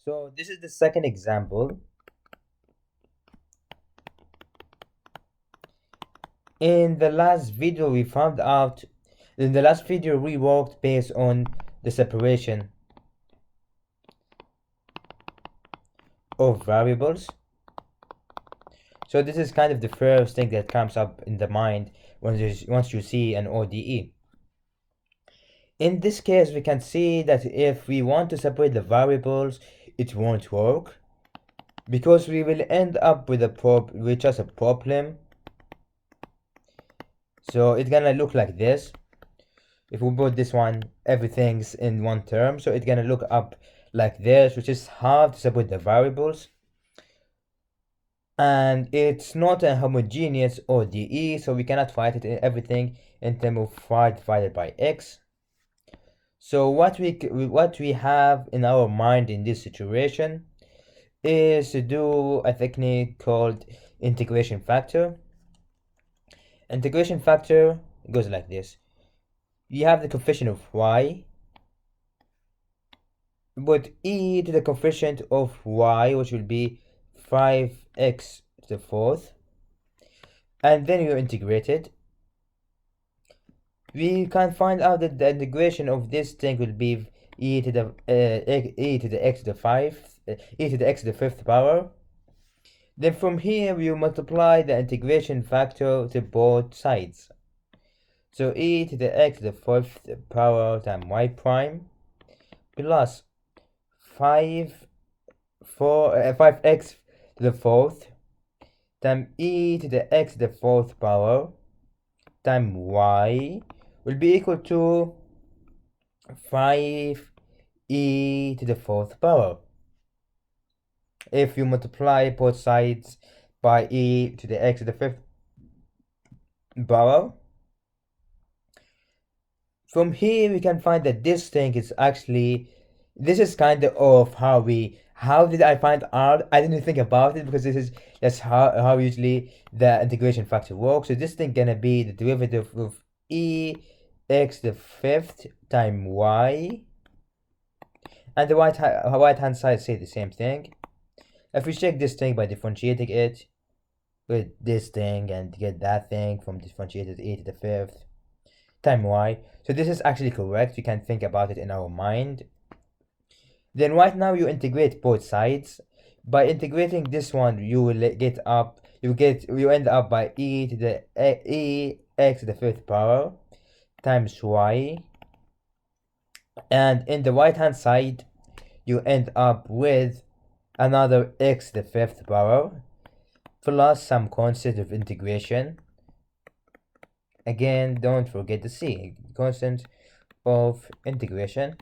So this is the second example. In the last video we found out, in the last video we worked based on the separation of variables. So this is kind of the first thing that comes up in the mind once you see an ODE. In this case, we can see that if we want to separate the variables, it won't work because we will end up with just a problem. So it's gonna look like this. If we put this one, everything's in one term, so it's gonna look up like this, which is hard to separate the variables. And it's not a homogeneous ODE, so we cannot write it in everything in terms of y divided by x. So what we have in our mind in this situation is to do a technique called integration factor. Integration factor goes like this. You have the coefficient of y, but e to the coefficient of y, which will be 5x to the fourth, and then you integrate it. We can find out that the integration of this thing will be e to the x to the fifth power. Then from here you multiply the integration factor to both sides. So e to the x to the fifth power times y prime plus 5x to the fourth times e to the x to the fourth power times y will be equal to 5e to the fourth power. If you multiply both sides by e to the x to the fifth power, from here we can find that this thing is actually, this is kind of how did I find r? I didn't think about it because that's how usually the integration factor works. So this thing gonna be the derivative of e x to the fifth times y, and the right hand side say the same thing. If we check this thing by differentiating it with this thing and get that thing from differentiated e to the fifth times y, so this is actually correct. We can think about it in our mind. Then right now you integrate both sides. By integrating this one, you will end up by e x to the fifth power times y, and in the right hand side you end up with another x to the fifth power plus some constant of integration. Again, don't forget the c, constant of integration.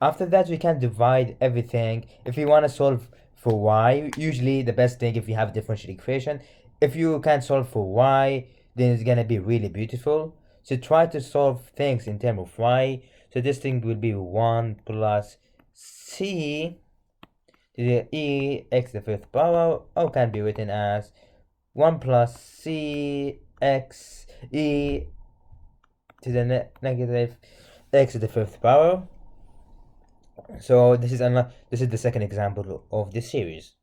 After that, we can divide everything. If we want to solve for y, usually the best thing if you have a differential equation, if you can solve for y, then it's gonna be really beautiful. So try to solve things in terms of y. So this thing will be 1 plus c to the e x to the fifth power, or can be written as 1 plus c x e to the negative x to the fifth power. So this is the second example of this series.